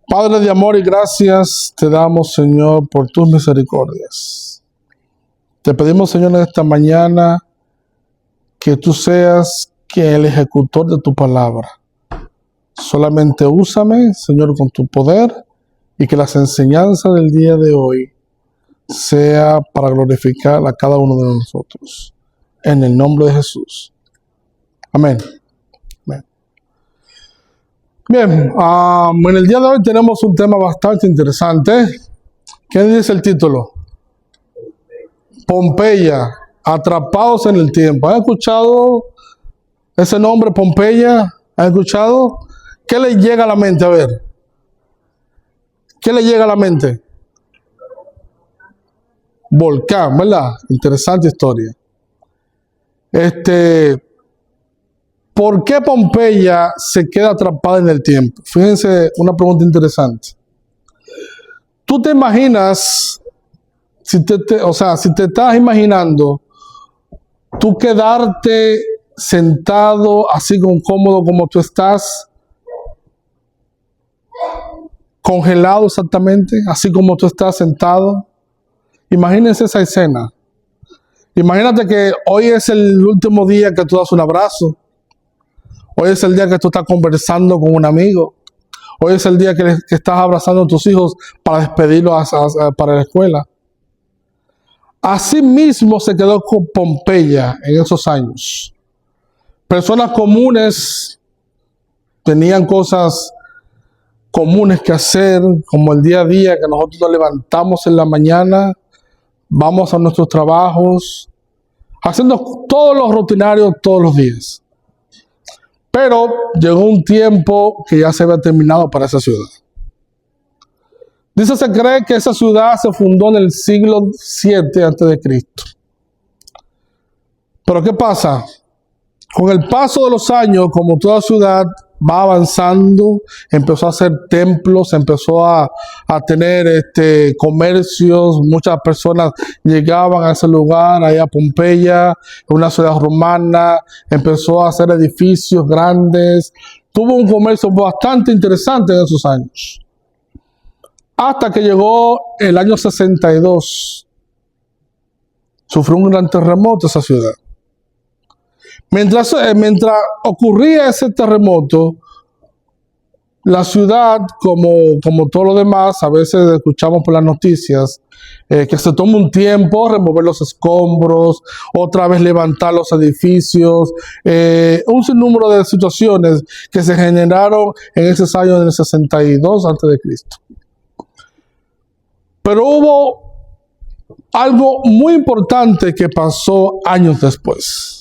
Padre de amor y gracias, te damos, Señor, por tus misericordias. Te pedimos, Señor, en esta mañana que tú seas el ejecutor de tu palabra. Solamente úsame, Señor, con tu poder y que las enseñanzas del día de hoy sea para glorificar a cada uno de nosotros. En el nombre de Jesús. Amén. Amén. Bien, en el día de hoy tenemos un tema bastante interesante. ¿Qué dice el título? Pompeya, atrapados en el tiempo. ¿Han escuchado ese nombre, Pompeya? ¿Han escuchado? ¿Qué le llega a la mente? A ver. ¿Qué le llega a la mente? Volcán, ¿verdad? Interesante historia. ¿Por qué Pompeya se queda atrapada en el tiempo? Fíjense, una pregunta interesante. ¿Tú te imaginas, si te estás imaginando, tú quedarte sentado así con cómodo como tú estás, congelado exactamente, así como tú estás sentado? Imagínense esa escena. Imagínate que hoy es el último día que tú das un abrazo. Hoy es el día que tú estás conversando con un amigo. Hoy es el día que estás abrazando a tus hijos para despedirlos para la escuela. Así mismo se quedó con Pompeya en esos años. Personas comunes tenían cosas comunes que hacer, como el día a día, que nosotros nos levantamos en la mañana, vamos a nuestros trabajos, haciendo todo lo rutinario todos los días. Pero llegó un tiempo que ya se había terminado para esa ciudad. Se cree que esa ciudad se fundó en el siglo VII a.C. Pero ¿qué pasa? Con el paso de los años, como toda ciudad va avanzando, empezó a hacer templos, empezó a tener comercios, muchas personas llegaban a ese lugar, allá a Pompeya, una ciudad romana, empezó a hacer edificios grandes, tuvo un comercio bastante interesante en esos años. Hasta que llegó el año 62, sufrió un gran terremoto esa ciudad. Mientras ocurría ese terremoto, la ciudad, como todo lo demás, a veces escuchamos por las noticias, que se toma un tiempo remover los escombros, otra vez levantar los edificios, un sinnúmero de situaciones que se generaron en esos años del 62 a.C. Pero hubo algo muy importante que pasó años después.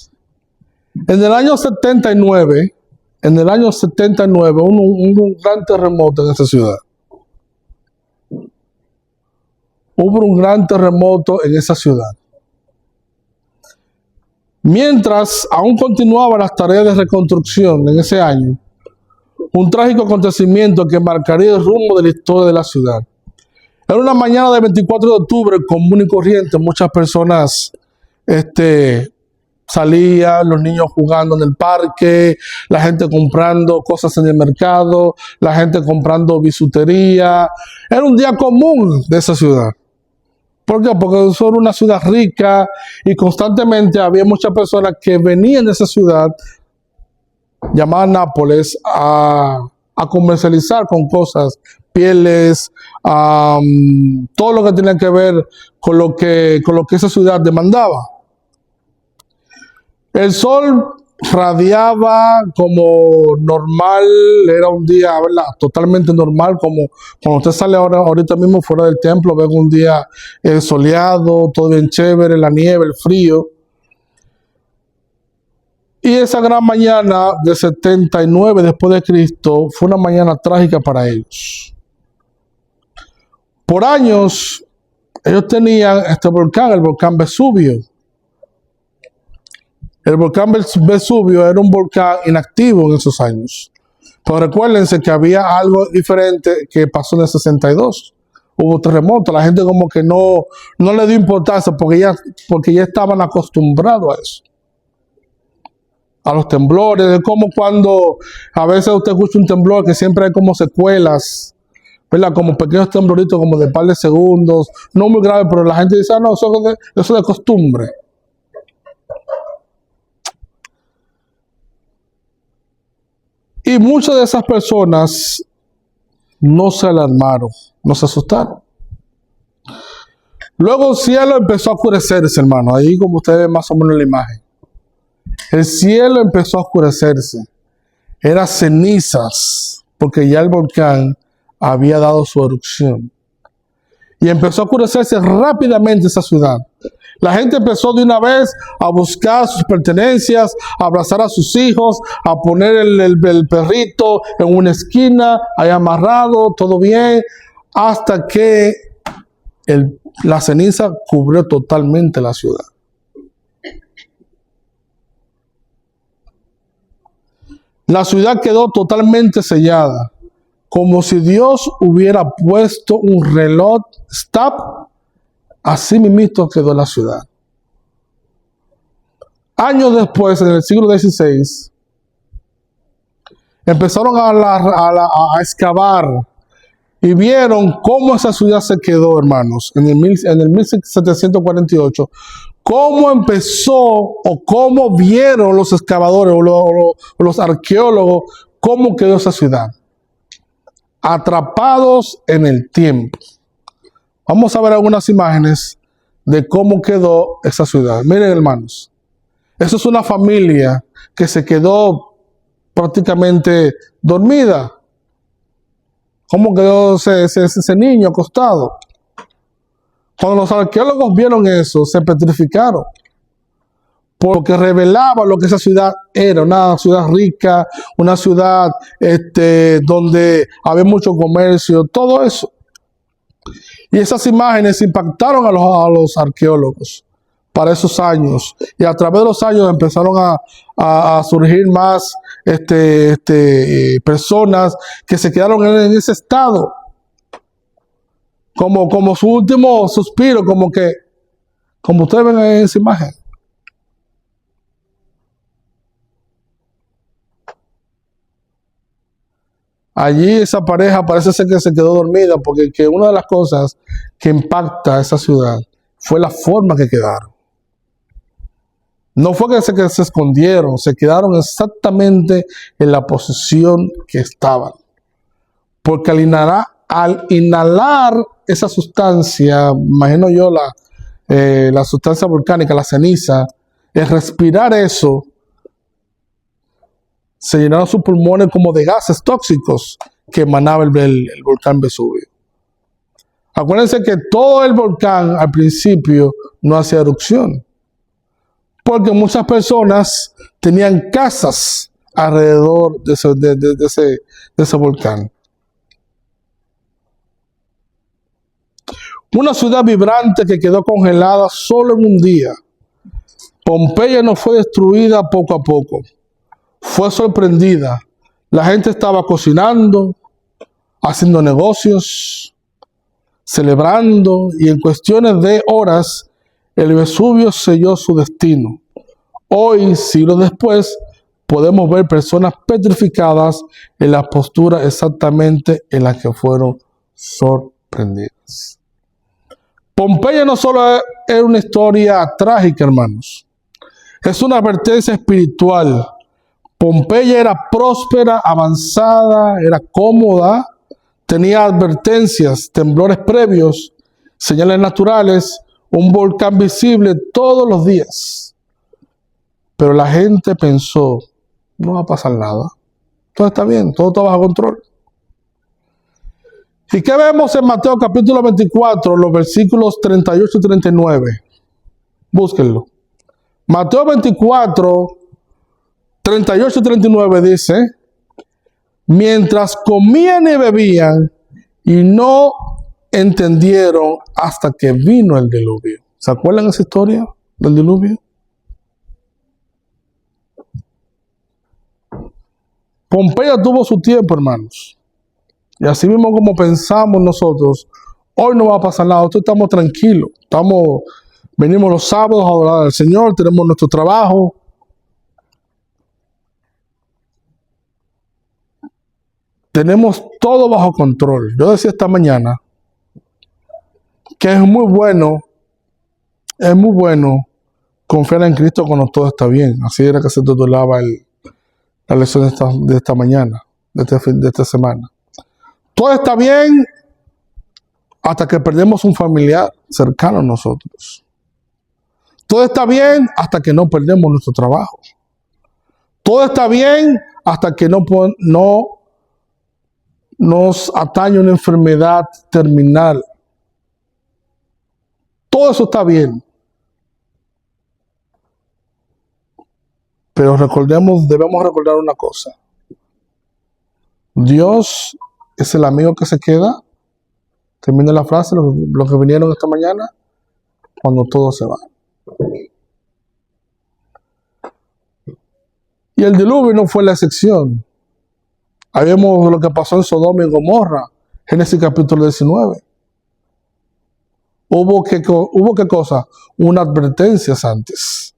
En el año 79, hubo un gran terremoto en esa ciudad. Hubo un gran terremoto en esa ciudad. Mientras aún continuaban las tareas de reconstrucción en ese año, un trágico acontecimiento que marcaría el rumbo de la historia de la ciudad. Era una mañana de 24 de octubre, común y corriente, muchas personas salían, los niños jugando en el parque, la gente comprando cosas en el mercado, la gente comprando bisutería. Era un día común de esa ciudad. ¿Por qué? Porque es una ciudad rica y constantemente había muchas personas que venían de esa ciudad llamada Nápoles a comercializar con cosas, pieles, todo lo que tenía que ver con lo que esa ciudad demandaba. El sol radiaba como normal, era un día, ¿verdad?, totalmente normal, como cuando usted sale ahorita mismo fuera del templo, ve un día soleado, todo bien chévere, la nieve, el frío. Y esa gran mañana de 79 después de Cristo fue una mañana trágica para ellos. Por años, ellos tenían este volcán, el volcán Vesubio. El volcán Vesubio era un volcán inactivo en esos años. Pero recuérdense que había algo diferente que pasó en el 62. Hubo terremoto, la gente como que no le dio importancia porque ya estaban acostumbrados a eso. A los temblores, es como cuando a veces usted escucha un temblor que siempre hay como secuelas ¿verdad? Como pequeños tembloritos, como de par de segundos, no muy grave, pero la gente dice, no, eso es de costumbre. Y muchas de esas personas no se alarmaron, no se asustaron. Luego el cielo empezó a oscurecerse, hermano. Ahí como ustedes ven más o menos la imagen. El cielo empezó a oscurecerse. Eran cenizas, porque ya el volcán había dado su erupción. Y empezó a oscurecerse rápidamente esa ciudad. La gente empezó de una vez a buscar sus pertenencias, a abrazar a sus hijos, a poner el perrito en una esquina, ahí amarrado, todo bien, hasta que la ceniza cubrió totalmente la ciudad. La ciudad quedó totalmente sellada, como si Dios hubiera puesto un reloj stop. Así mismo quedó la ciudad. Años después, en el siglo XVI, empezaron a excavar y vieron cómo esa ciudad se quedó, hermanos, en el 1748. Cómo empezó o cómo vieron los excavadores o los arqueólogos cómo quedó esa ciudad. Atrapados en el tiempo. Vamos a ver algunas imágenes de cómo quedó esa ciudad. Miren, hermanos. Eso es una familia que se quedó prácticamente dormida. ¿Cómo quedó ese niño acostado? Cuando los arqueólogos vieron eso, se petrificaron. Porque revelaba lo que esa ciudad era. Una ciudad rica, una ciudad donde había mucho comercio, todo eso. Y esas imágenes impactaron a los arqueólogos para esos años. Y a través de los años empezaron a surgir más personas que se quedaron en ese estado. Como su último suspiro, como ustedes ven en esa imagen. Allí esa pareja parece ser que se quedó dormida porque una de las cosas que impacta a esa ciudad fue la forma que quedaron. No fue que se escondieron, se quedaron exactamente en la posición que estaban. Porque al inhalar esa sustancia, imagino yo la sustancia volcánica, la ceniza, el respirar eso, se llenaron sus pulmones como de gases tóxicos que emanaba el volcán Vesubio. Acuérdense que todo el volcán al principio no hacía erupción, porque muchas personas tenían casas alrededor de ese volcán. Una ciudad vibrante que quedó congelada solo en un día. Pompeya no fue destruida poco a poco. Fue sorprendida. La gente estaba cocinando, haciendo negocios, celebrando, y en cuestiones de horas el Vesubio selló su destino. Hoy, siglos después, podemos ver personas petrificadas en la postura exactamente en la que fueron sorprendidas. Pompeya no solo es una historia trágica, hermanos. Es una advertencia espiritual. Pompeya era próspera, avanzada, era cómoda, tenía advertencias, temblores previos, señales naturales, un volcán visible todos los días. Pero la gente pensó, no va a pasar nada, todo está bien, todo está bajo control. ¿Y qué vemos en Mateo capítulo 24, los versículos 38 y 39? Búsquenlo. Mateo 24, 38 y 39 dice, mientras comían y bebían y no entendieron hasta que vino el diluvio. ¿Se acuerdan esa historia del diluvio? Pompeya tuvo su tiempo, hermanos. Y así mismo como pensamos nosotros, hoy no va a pasar nada, nosotros estamos tranquilos, venimos los sábados a adorar al Señor, tenemos nuestro trabajo. tenemos todo bajo control. Yo decía esta mañana que es muy bueno confiar en Cristo cuando todo está bien. Así era que se titulaba la lección de esta mañana, de esta semana. Todo está bien hasta que perdemos un familiar cercano a nosotros. Todo está bien hasta que no perdemos nuestro trabajo. Todo está bien hasta que no nos atañe una enfermedad terminal. Todo eso está bien. Pero debemos recordar una cosa. Dios es el amigo que se queda. Termina la frase, los que vinieron esta mañana, cuando todo se va. Y el diluvio no fue la excepción. Ahí vemos lo que pasó en Sodoma y Gomorra, Génesis capítulo 19. Hubo qué cosa, una advertencia antes.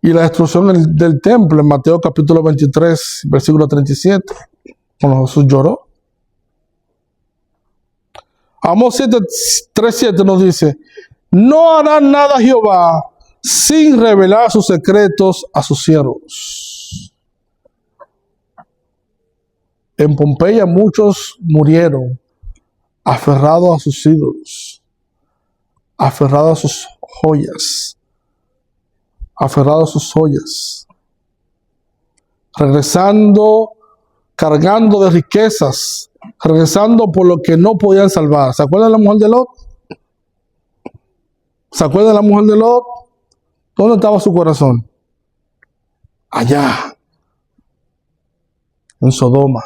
Y la destrucción del templo en Mateo capítulo 23, versículo 37, cuando Jesús lloró. Amós 3:7 nos dice, no hará nada Jehová sin revelar sus secretos a sus siervos. En Pompeya muchos murieron aferrados a sus ídolos, aferrados a sus joyas, regresando, cargando de riquezas, regresando por lo que no podían salvar. ¿Se acuerdan de la mujer de Lot? ¿Se acuerdan de la mujer de Lot? ¿Dónde estaba su corazón? Allá, en Sodoma.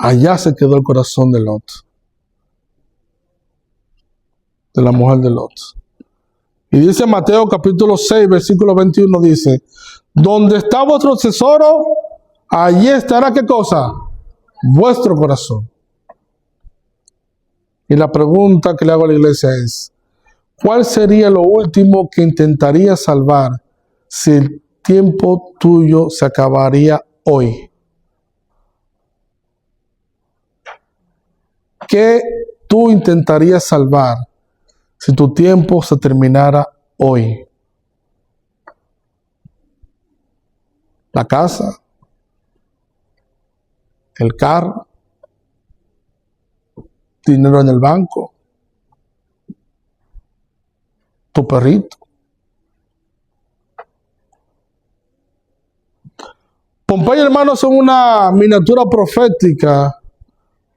Allá se quedó el corazón de Lot, de la mujer de Lot. Y dice Mateo capítulo 6, versículo 21, dice, donde está vuestro tesoro, allí estará, ¿qué cosa? Vuestro corazón. Y la pregunta que le hago a la iglesia es, ¿cuál sería lo último que intentaría salvar si el tiempo tuyo se acabaría hoy? ¿Qué tú intentarías salvar si tu tiempo se terminara hoy? ¿La casa? ¿El carro? ¿Dinero en el banco? ¿Tu perrito? Pompeya, hermanos, son una miniatura profética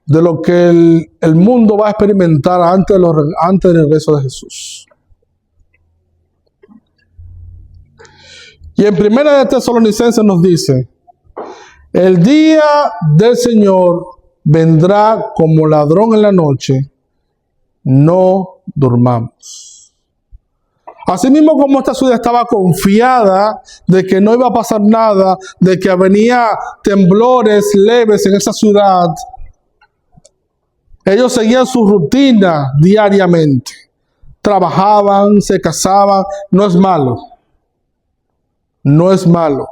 de lo que el mundo va a experimentar antes del regreso de Jesús. Y en 1 de Tesalonicenses nos dice, el día del Señor vendrá como ladrón en la noche, no durmamos. Asimismo, como esta ciudad estaba confiada de que no iba a pasar nada, de que venía temblores leves en esa ciudad, ellos seguían su rutina diariamente. Trabajaban, se casaban. No es malo. No es malo.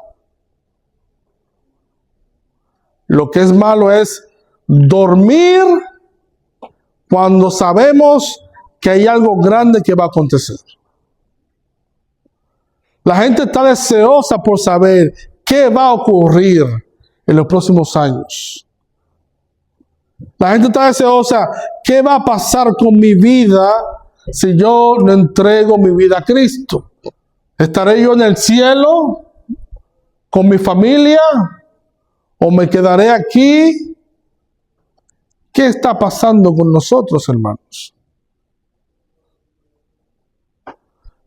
Lo que es malo es dormir cuando sabemos que hay algo grande que va a acontecer. La gente está deseosa por saber qué va a ocurrir en los próximos años. La gente está deseosa, ¿qué va a pasar con mi vida si yo no entrego mi vida a Cristo? ¿Estaré yo en el cielo con mi familia o me quedaré aquí? ¿Qué está pasando con nosotros, hermanos?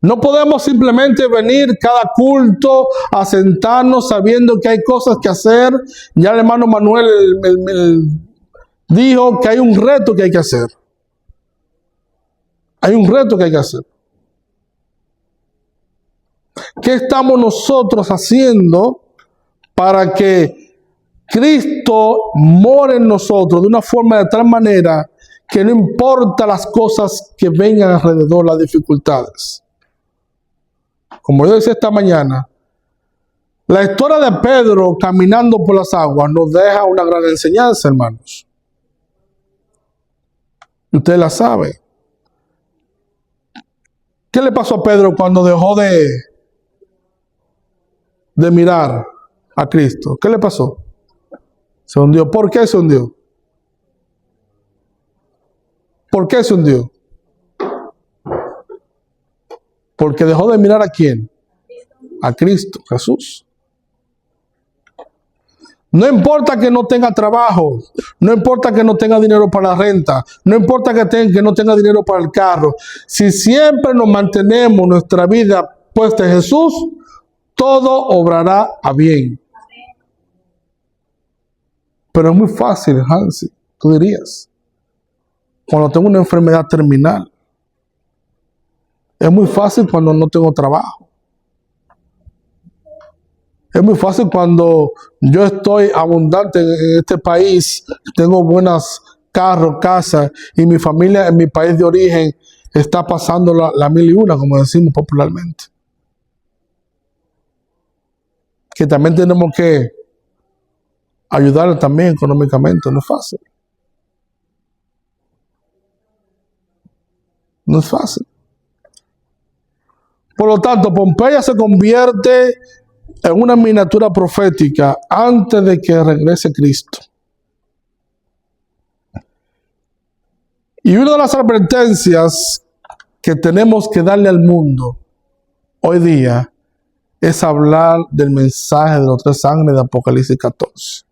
No podemos simplemente venir cada culto a sentarnos sabiendo que hay cosas que hacer. Ya el hermano Manuel dijo que hay un reto que hay que hacer. Hay un reto que hay que hacer. ¿Qué estamos nosotros haciendo para que Cristo more en nosotros de una forma de tal manera que no importa las cosas que vengan alrededor, las dificultades? Como yo decía esta mañana, La historia de Pedro caminando por las aguas nos deja una gran enseñanza, hermanos. Usted la sabe. ¿Qué le pasó a Pedro cuando dejó de mirar a Cristo? ¿Qué le pasó? Se hundió. ¿Por qué se hundió? ¿Por qué se hundió? Porque dejó de mirar ¿a quién? A Cristo, Jesús. No importa que no tenga trabajo, no importa que no tenga dinero para la renta, no importa que no tenga dinero para el carro. Si siempre nos mantenemos nuestra vida puesta en Jesús, todo obrará a bien. Pero es muy fácil, Hansi, tú dirías, cuando tengo una enfermedad terminal. Es muy fácil cuando no tengo trabajo. Es muy fácil cuando yo estoy abundante en este país, tengo buenos carros, casas, y mi familia en mi país de origen está pasando la mil y una, como decimos popularmente. Que también tenemos que ayudarle también económicamente, no es fácil. No es fácil. Por lo tanto, Pompeya se convierte en una miniatura profética antes de que regrese Cristo. Y una de las advertencias que tenemos que darle al mundo hoy día es hablar del mensaje de los 3 ángeles de Apocalipsis 14.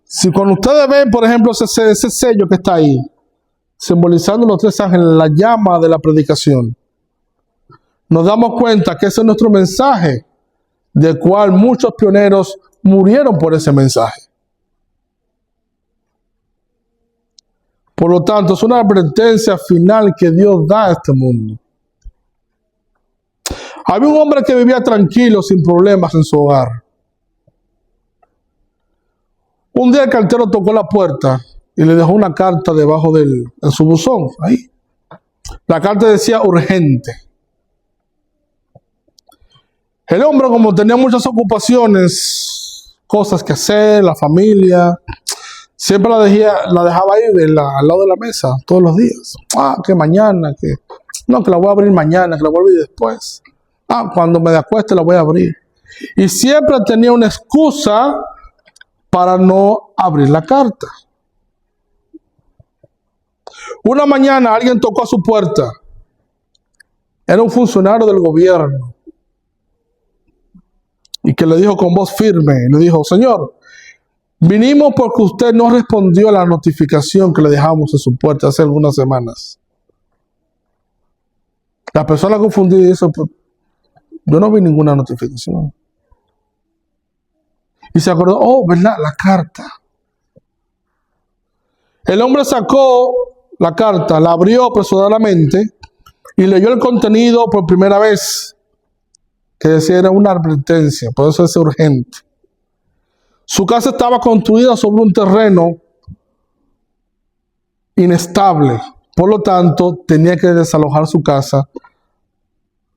Si cuando ustedes ven, por ejemplo, ese sello que está ahí, simbolizando los 3 ángeles, la llama de la predicación, nos damos cuenta que ese es nuestro mensaje, del cual muchos pioneros murieron por ese mensaje. Por lo tanto, es una advertencia final que Dios da a este mundo. Había un hombre que vivía tranquilo, sin problemas en su hogar. Un día el cartero tocó la puerta y le dejó una carta debajo en su buzón, ahí. La carta decía urgente. El hombre, como tenía muchas ocupaciones, cosas que hacer, la familia, siempre la dejaba ahí al lado de la mesa, todos los días. Que mañana, que la voy a abrir mañana, que la voy a abrir después. Cuando me acueste la voy a abrir. Y siempre tenía una excusa para no abrir la carta. Una mañana alguien tocó a su puerta. Era un funcionario del gobierno. Y que le dijo con voz firme, le dijo: señor, vinimos porque usted no respondió a la notificación que le dejamos en su puerta hace algunas semanas. La persona confundida dice: yo no vi ninguna notificación. Y se acordó: ¿verdad? La carta. El hombre sacó la carta, la abrió apresuradamente y leyó el contenido por primera vez, que decía era una advertencia, por eso es urgente. Su casa estaba construida sobre un terreno inestable, por lo tanto tenía que desalojar su casa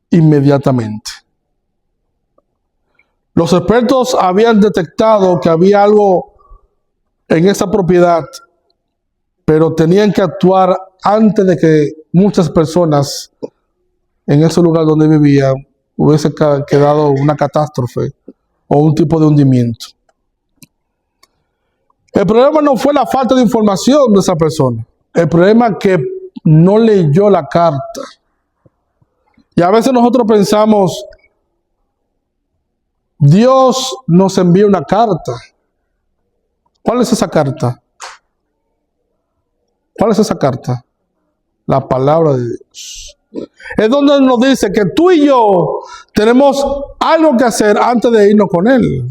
inmediatamente. Los expertos habían detectado que había algo en esa propiedad, pero tenían que actuar antes de que muchas personas en ese lugar donde vivían hubiese quedado una catástrofe o un tipo de hundimiento. El problema no fue la falta de información de esa persona. El problema es que no leyó la carta. Y a veces nosotros pensamos: Dios nos envía una carta. ¿Cuál es esa carta? ¿Cuál es esa carta? La palabra de Dios. Es donde nos dice que tú y yo tenemos algo que hacer antes de irnos con Él.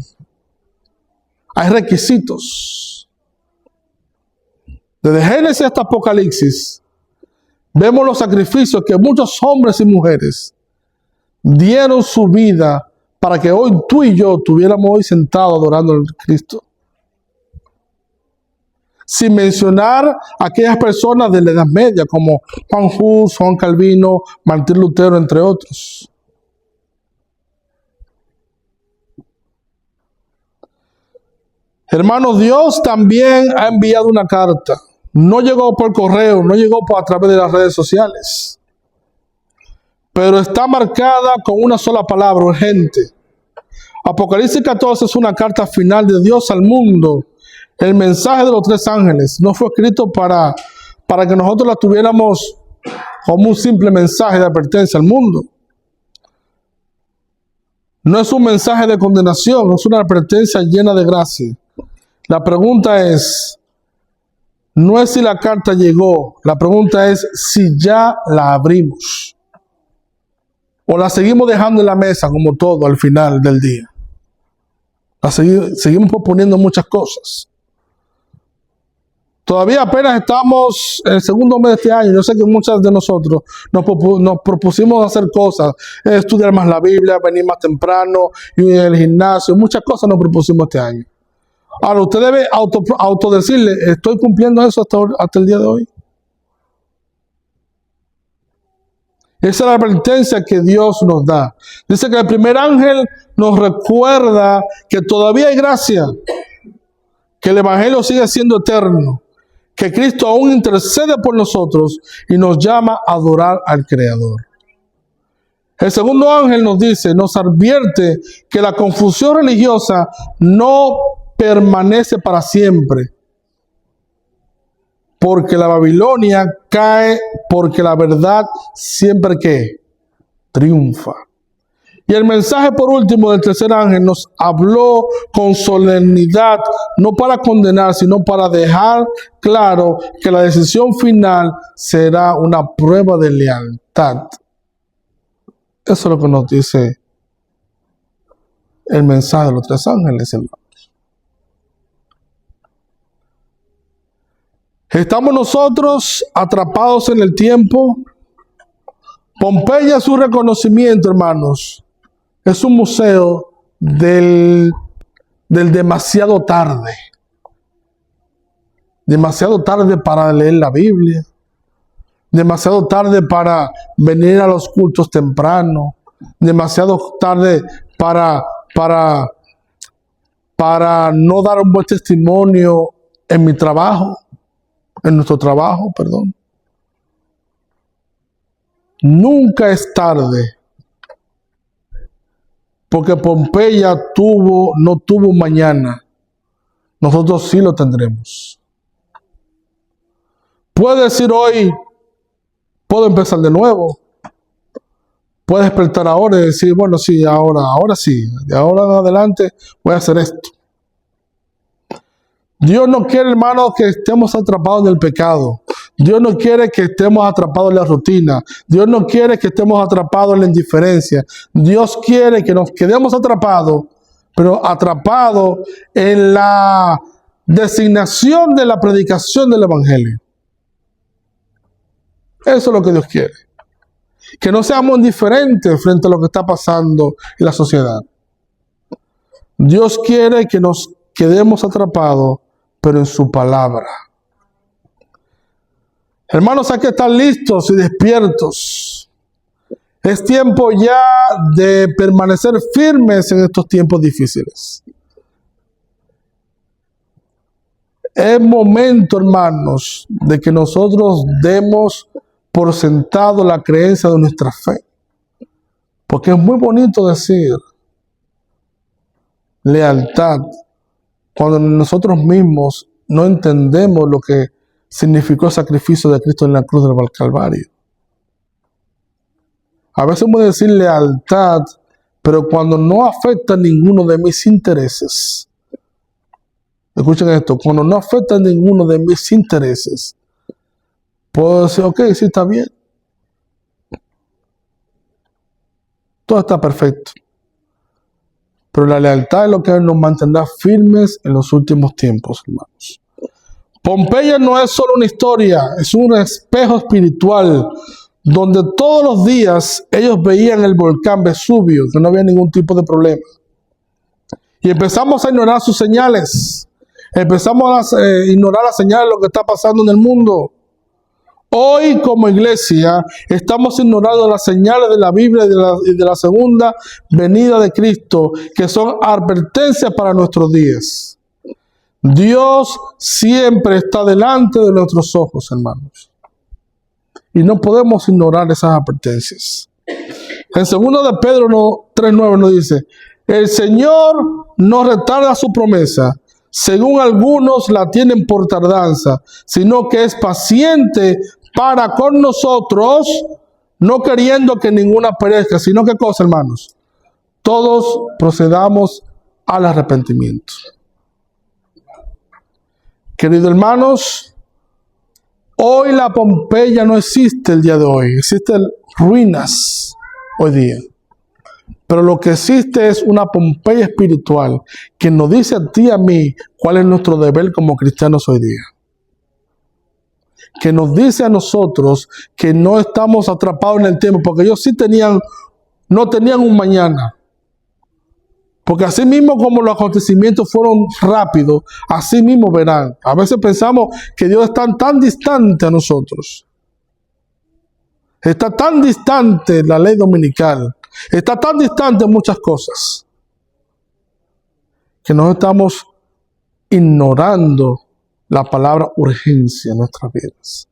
Hay requisitos. Desde Génesis hasta Apocalipsis, vemos los sacrificios que muchos hombres y mujeres dieron su vida para que hoy tú y yo estuviéramos hoy sentados adorando a Cristo. Sin mencionar a aquellas personas de la Edad Media como Juan Hus, Juan Calvino, Martín Lutero, entre otros. Hermanos, Dios también ha enviado una carta. No llegó por correo, no llegó a través de las redes sociales, pero está marcada con una sola palabra: urgente. Apocalipsis 14 es una carta final de Dios al mundo. El mensaje de los tres ángeles no fue escrito para que nosotros la tuviéramos como un simple mensaje de advertencia al mundo. No es un mensaje de condenación, es una advertencia llena de gracia. La pregunta es, no es si la carta llegó, la pregunta es si ya la abrimos. O la seguimos dejando en la mesa como todo al final del día. Seguimos proponiendo muchas cosas. Todavía apenas estamos en el segundo mes de este año. Yo sé que muchas de nosotros nos propusimos hacer cosas, estudiar más la Biblia, venir más temprano, ir al gimnasio, muchas cosas nos propusimos este año. Ahora, usted debe autodecirle, ¿estoy cumpliendo eso hasta el día de hoy? Esa es la advertencia que Dios nos da. Dice que el primer ángel nos recuerda que todavía hay gracia, que el evangelio sigue siendo eterno, que Cristo aún intercede por nosotros y nos llama a adorar al Creador. El segundo ángel nos advierte que la confusión religiosa no permanece para siempre, porque la Babilonia cae, porque la verdad siempre que triunfa. Y el mensaje por último del tercer ángel nos habló con solemnidad, no para condenar, sino para dejar claro que la decisión final será una prueba de lealtad. Eso es lo que nos dice el mensaje de los tres ángeles, hermanos. ¿Estamos nosotros atrapados en el tiempo? Pompeya es un reconocimiento, hermanos. Es un museo del demasiado tarde. Demasiado tarde para leer la Biblia. Demasiado tarde para venir a los cultos temprano. Demasiado tarde para no dar un buen testimonio en mi trabajo. En nuestro trabajo, perdón. Nunca es tarde. Porque Pompeya no tuvo mañana. Nosotros sí lo tendremos. Puede decir hoy, puedo empezar de nuevo. Puede despertar ahora y decir, bueno, sí, ahora sí. De ahora en adelante voy a hacer esto. Dios no quiere, hermanos, que estemos atrapados en el pecado. Dios no quiere que estemos atrapados en la rutina. Dios no quiere que estemos atrapados en la indiferencia. Dios quiere que nos quedemos atrapados, pero atrapados en la designación de la predicación del Evangelio. Eso es lo que Dios quiere. Que no seamos indiferentes frente a lo que está pasando en la sociedad. Dios quiere que nos quedemos atrapados, pero en su palabra. Hermanos, hay que estar listos y despiertos. Es tiempo ya de permanecer firmes en estos tiempos difíciles. Es momento, hermanos, de que nosotros demos por sentado la creencia de nuestra fe. Porque es muy bonito decir lealtad cuando nosotros mismos no entendemos lo que significó el sacrificio de Cristo en la cruz del Calvario. A veces voy a decir lealtad, pero cuando no afecta a ninguno de mis intereses. Escuchen esto, cuando no afecta a ninguno de mis intereses, puedo decir, ok, sí está bien. Todo está perfecto. Pero la lealtad es lo que nos mantendrá firmes en los últimos tiempos, hermanos. Pompeya no es solo una historia, es un espejo espiritual donde todos los días ellos veían el volcán Vesubio, que no había ningún tipo de problema. Y empezamos a ignorar sus señales. Empezamos a ignorar las señales de lo que está pasando en el mundo. Hoy como iglesia estamos ignorando las señales de la Biblia y de la segunda venida de Cristo, que son advertencias para nuestros días. Dios siempre está delante de nuestros ojos, hermanos. Y no podemos ignorar esas advertencias. En 2 de Pedro 3:9 nos dice: el Señor no retarda su promesa, según algunos la tienen por tardanza, sino que es paciente para con nosotros, no queriendo que ninguna perezca, sino que cosa, hermanos, todos procedamos al arrepentimiento. Queridos hermanos, hoy la Pompeya no existe el día de hoy, existen ruinas hoy día. Pero lo que existe es una Pompeya espiritual que nos dice a ti y a mí cuál es nuestro deber como cristianos hoy día. Que nos dice a nosotros que no estamos atrapados en el tiempo, porque ellos sí no tenían un mañana. Porque así mismo como los acontecimientos fueron rápidos, así mismo verán. A veces pensamos que Dios está tan distante a nosotros. Está tan distante la ley dominical. Está tan distante muchas cosas. Que nos estamos ignorando la palabra urgencia en nuestras vidas.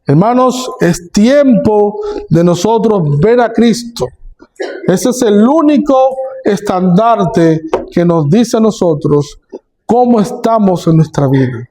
Hermanos, es tiempo de nosotros ver a Cristo. Ese es el único estandarte que nos dice a nosotros cómo estamos en nuestra vida.